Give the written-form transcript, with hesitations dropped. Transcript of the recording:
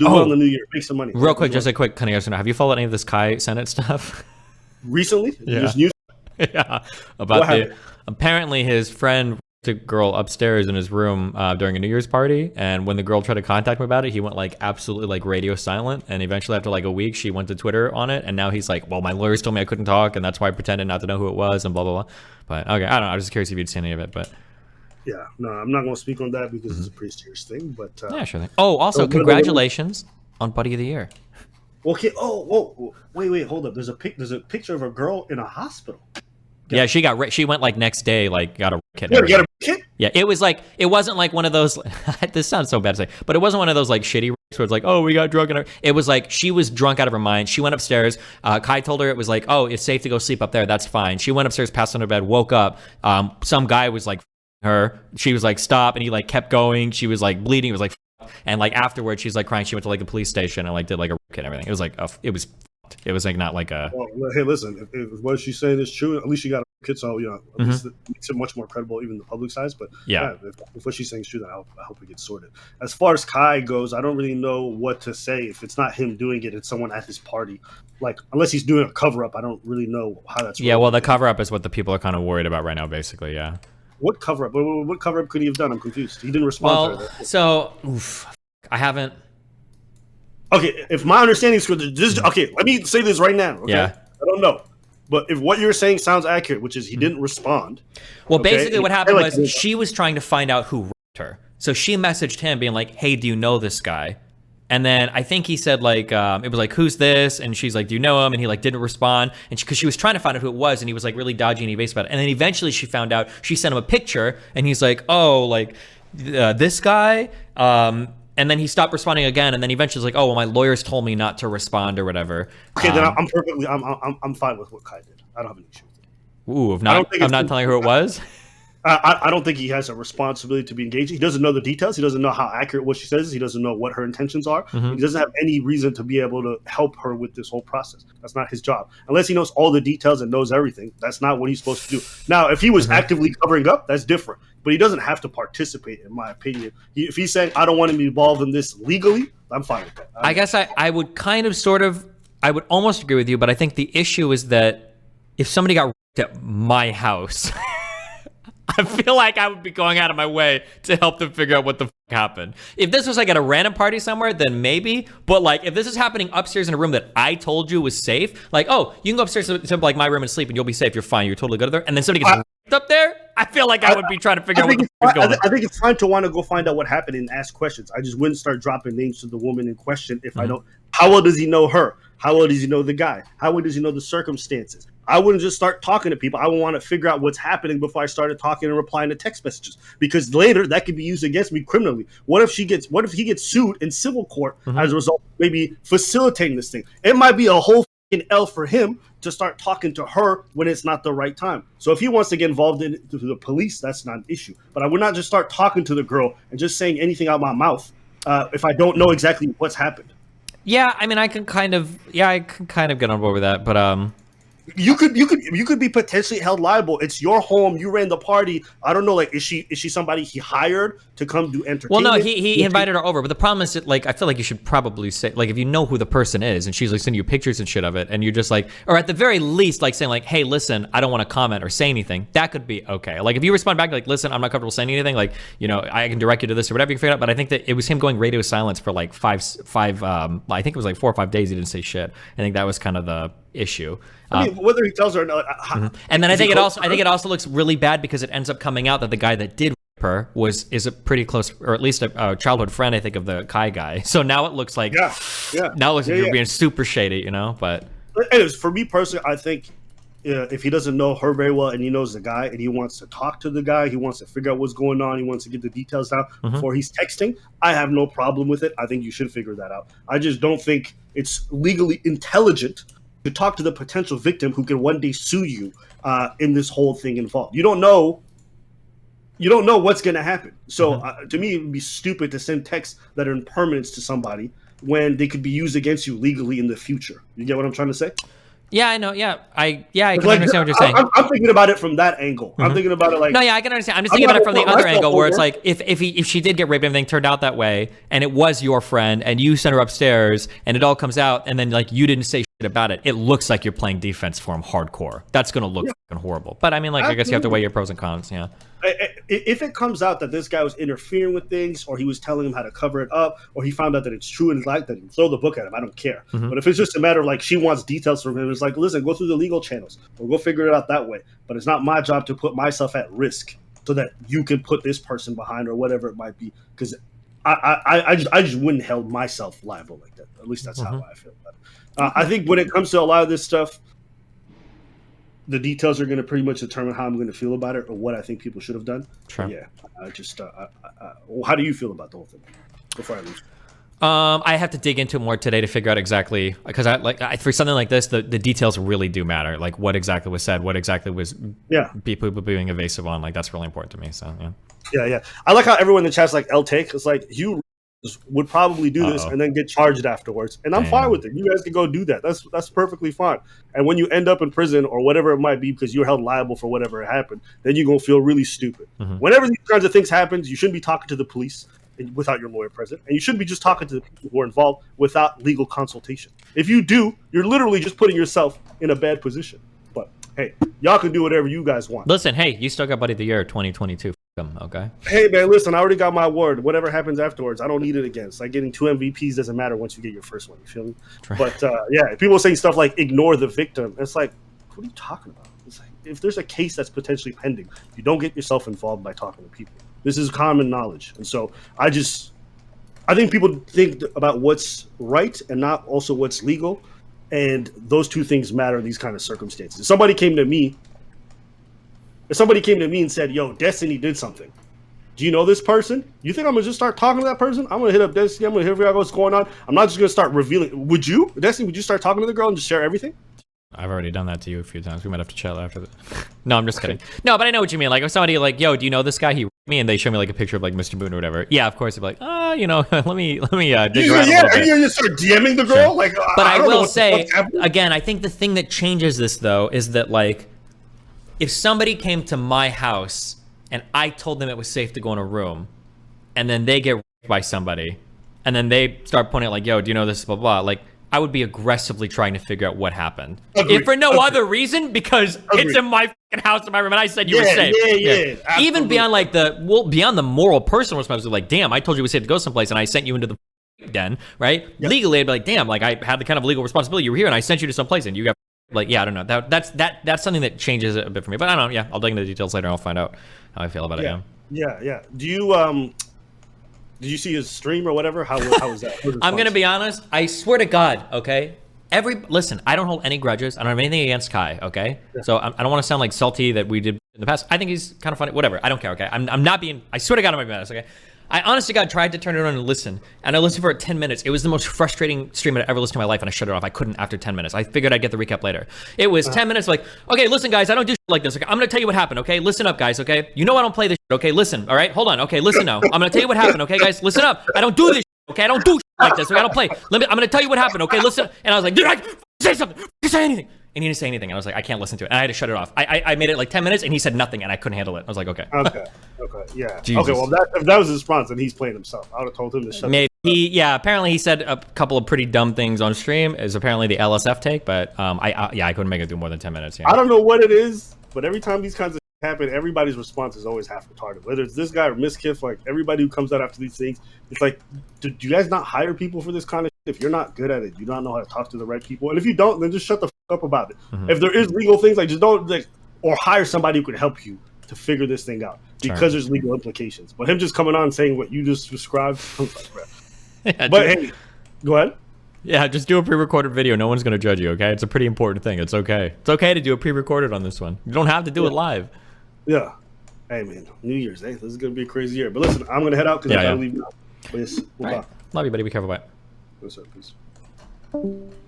Do well in the new year. Make some money. Real quick, just a quick kind of yes or no. Have you followed any of this Cenat stuff? Recently? Yeah. There's news. Yeah. Apparently his friend a girl upstairs in his room during a New Year's party, and when the girl tried to contact him about it, he went like absolutely like radio silent, and eventually after like a week she went to Twitter on it, and now he's like, well, my lawyers told me I couldn't talk, and that's why I pretended not to know who it was, and blah blah blah. But okay, I don't know, I was just curious if you'd seen any of it. But yeah, no, I'm not going to speak on that because it's a pretty serious thing. But yeah, sure thing. Oh, also congratulations on Buddy of the Year. Okay. Oh, wait, hold up. There's a picture of a girl in a hospital. Yeah, she went like next day, like got a kit. Yeah, got a kit? Yeah, it wasn't like one of those, this sounds so bad to say, but it wasn't one of those like shitty where it's like, oh, we got drunk. It was like, she was drunk out of her mind. She went upstairs. Kai told her it was like, oh, it's safe to go sleep up there. That's fine. She went upstairs, passed on her bed, woke up. Some guy was like, her. She was like, stop. And he like kept going. She was like bleeding. It was like, and like afterwards, she's like crying. She went to like the police station and like did like a kit and everything. It was like, it was like not like a. Well, hey, listen, if what she's saying is true, at least she got a kid, so at least it makes it much more credible, even the public size. But yeah, if what she's saying is true, then I hope it gets sorted. As far as Kai goes, I don't really know what to say. If it's not him doing it, it's someone at his party. Like, unless he's doing a cover up, I don't really know how that's. Yeah, well, the cover up is what the people are kind of worried about right now, basically. Yeah. What cover up? What cover up could he have done? I'm confused. He didn't respond to her. So I haven't. Okay, if my understanding is correct, okay, let me say this right now. Okay? Yeah. I don't know. But if what you're saying sounds accurate, which is he didn't respond. Well, basically what happened was she was trying to find out who raped her. So she messaged him being like, hey, do you know this guy? And then I think he said like, it was like, who's this? And she's like, do you know him? And he like didn't respond. And because she was trying to find out who it was, and he was like really dodgy and evasive about it. And then eventually she found out, she sent him a picture, and he's like, oh, like this guy? And then he stopped responding again, and then eventually was like, "Oh, well, my lawyers told me not to respond or whatever." Okay, then I'm fine with what Kai did. I don't have an issue with it. Ooh, I'm not telling her who it was. I don't think he has a responsibility to be engaged. He doesn't know the details. He doesn't know how accurate what she says. He doesn't know what her intentions are. He doesn't have any reason to be able to help her with this whole process. That's not his job. Unless he knows all the details and knows everything, that's not what he's supposed to do. Now, if he was actively covering up, that's different. But he doesn't have to participate, in my opinion. If he's saying, I don't want to be involved in this legally, I'm fine with that. I guess I would kind of I would almost agree with you, but I think the issue is that if somebody got raped at my house, I feel like I would be going out of my way to help them figure out what the happened. If this was like at a random party somewhere, then maybe. But like if this is happening upstairs in a room that I told you was safe, like, oh, you can go upstairs to like my room and sleep and you'll be safe. You're fine. You're totally good there. And then somebody gets raped up there. I feel like I would be trying to figure out what the is going on. I think it's fine to want to go find out what happened and ask questions. I just wouldn't start dropping names to the woman in question if I don't. How well does he know her? How well does he know the guy? How well does he know the circumstances? I wouldn't just start talking to people. I would want to figure out what's happening before I started talking and replying to text messages, because later that could be used against me criminally. What if he gets sued in civil court as a result of maybe facilitating this thing? It might be a whole L for him to start talking to her when it's not the right time. So if he wants to get involved in the police, that's not an issue. But I would not just start talking to the girl and just saying anything out my mouth if I don't know exactly what's happened. Yeah, I mean, I can kind of get on board with that, but you could be potentially held liable. It's your home. You ran the party. I don't know. Like, is she somebody he hired to come do entertainment? Well, no, he invited her over. But the problem is that, like, I feel like you should probably say, like, if you know who the person is and she's like sending you pictures and shit of it, and you're just like, or at the very least, like saying like, hey, listen, I don't want to comment or say anything. That could be okay. Like if you respond back like, listen, I'm not comfortable saying anything. Like, you know, I can direct you to this or whatever you can figure out. But I think that it was him going radio silence for like five. I think it was like 4 or 5 days. He didn't say shit. I think that was kind of the issue. I mean, whether he tells her or not. And then I think it also looks really bad because it ends up coming out that the guy that did rape her is a pretty close, or at least a childhood friend, I think, of the Kai guy. So now it looks like now it looks like you're being super shady, you know. But anyways, for me personally, I think if he doesn't know her very well and he knows the guy and he wants to talk to the guy, he wants to figure out what's going on, he wants to get the details down before he's texting, I have no problem with it. I think you should figure that out. I just don't think it's legally intelligent to talk to the potential victim who can one day sue you in this whole thing involved. You don't know what's going to happen. So to me, it would be stupid to send texts that are in permanence to somebody when they could be used against you legally in the future. You get what I'm trying to say? Yeah, I know. Yeah, I can Like, understand what you're saying. I'm thinking about it from that angle. I'm thinking about it like, No, yeah, I can understand. I'm just I'm thinking not about it from the gonna put other myself angle, where it's over. like if she did get raped and everything turned out that way, and it was your friend, and you sent her upstairs, and it all comes out, and then like you didn't say shit about it, it looks like you're playing defense for him hardcore. That's gonna look fucking horrible. But I mean, like, I guess you have to weigh your pros and cons. Yeah. If it comes out that this guy was interfering with things, or he was telling him how to cover it up, or he found out that it's true and he's like that, he throw the book at him. I don't care. But if it's just a matter of like she wants details from him, it's like, listen, go through the legal channels or go figure it out that way. But it's not my job to put myself at risk so that you can put this person behind or whatever it might be. Because I just wouldn't held myself liable like that. At least that's how I feel about it. I think when it comes to a lot of this stuff, the details are going to pretty much determine how I'm going to feel about it or what I think people should have done. Sure. Yeah. How do you feel about the whole thing before I leave? I have to dig into it more today to figure out exactly, because for something like this, the details really do matter. Like what exactly was said, what exactly was people being evasive on. Like that's really important to me. So yeah. I like how everyone in the chat's like L take. It's like you would probably do this and then get charged afterwards, and I'm fine with it. You guys can go do that. That's perfectly fine. And when you end up in prison or whatever it might be because you're held liable for whatever happened, then you're gonna feel really stupid. Whenever these kinds of things happens, you shouldn't be talking to the police without your lawyer present, and you shouldn't be just talking to the people who are involved without legal consultation. If you do, you're literally just putting yourself in a bad position. But hey, y'all can do whatever you guys want. Listen, hey, you still got Buddy of the Year 2022. Okay. Hey man, listen, I already got my award. Whatever happens afterwards, I don't need it again. It's like getting 2 MVPs doesn't matter once you get your first one. You feel me? But yeah, people saying stuff like ignore the victim. It's like, what are you talking about? It's like, if there's a case that's potentially pending, you don't get yourself involved by talking to people. This is common knowledge, and so I think people think about what's right and not also what's legal, and those two things matter in these kind of circumstances. If somebody came to me and said, yo, Destiny did something, do you know this person? You think I'm gonna just start talking to that person? I'm gonna hit up Destiny, I'm gonna figure out what's going on. I'm not just gonna start revealing. Would you, Destiny, would you start talking to the girl and just share everything? I've already done that to you a few times. We might have to chat after that. No, I'm just kidding. No, but I know what you mean. Like if somebody like, yo, do you know this guy? He me, and they show me like a picture of like Mr. Boone or whatever. Yeah, of course. They'd be like, let me dig around a little bit. You start DMing the girl, like. But I will say again, I think the thing that changes this though is that like, if somebody came to my house and I told them it was safe to go in a room, and then they get raped by somebody, and then they start pointing out like, yo, do you know this? Blah blah. Like. I would be aggressively trying to figure out what happened. If for no other reason, because it's in my fucking house, in my room, and I said you were safe. Yeah. Even beyond like beyond the moral, personal responsibility, like, damn, I told you it was safe to go someplace, and I sent you into the den, right? Yep. Legally, I'd be like, damn, like I had the kind of legal responsibility. You were here, and I sent you to someplace, and you got like, yeah, I don't know. That's something that changes it a bit for me. But I don't know. Yeah, I'll dig into the details later. And I'll find out how I feel about it. Yeah. Do you Did you see his stream or whatever? How was that? I'm gonna be honest. I swear to God, okay. Listen, I don't hold any grudges. I don't have anything against Kai, okay. Yeah. So I don't want to sound like salty that we did in the past. I think he's kind of funny. Whatever. I don't care. Okay. I'm not being. I swear to God, I'm not being honest. Okay. I honestly God tried to turn it on and listen, and I listened for 10 minutes. It was the most frustrating stream I'd ever listened to in my life, and I shut it off. I couldn't after 10 minutes. I figured I'd get the recap later. It was 10 minutes like, okay, listen, guys, I don't do shit like this. Okay, I'm gonna tell you what happened. Okay, listen up, guys. Okay, you know I don't play this shit. Okay, listen. All right, hold on. Okay, listen now. I'm gonna tell you what happened. Okay, guys, listen up. I don't do this shit. Okay, I don't do shit like this. Okay, I don't play. I'm gonna tell you what happened. Okay, listen. And I was like, dude, say something. Say anything. And he didn't say anything. And I was like, I can't listen to it. And I had to shut it off. I made it like 10 minutes, and he said nothing, and I couldn't handle it. I was like, okay. Okay, yeah. Jesus. Okay, well, if that was his response, then he's playing himself. I would have told him to shut Maybe apparently he said a couple of pretty dumb things on stream, is apparently the LSF take, but I couldn't make it through more than 10 minutes. Yeah. I don't know what it is, but every time these kinds of happen, everybody's response is always half retarded. Whether it's this guy or Miskiff, like everybody who comes out after these things, it's like, do you guys not hire people for this kind of shit? If you're not good at it, you don't know how to talk to the right people. And if you don't, then just shut the fuck up about it. If there is legal things, like just don't or hire somebody who can help you to figure this thing out because there's legal implications. But him just coming on and saying what you just described, but hey, go ahead. Yeah, just do a pre-recorded video. No one's going to judge you, okay? It's a pretty important thing. It's okay. It's okay to do a pre-recorded on this one. You don't have to do it live. Yeah. Hey, man. New Year's, this is going to be a crazy year. But listen, I'm going to head out because I got to leave now. But yes, Love you, buddy. Be careful. Bye. What's up? Peace.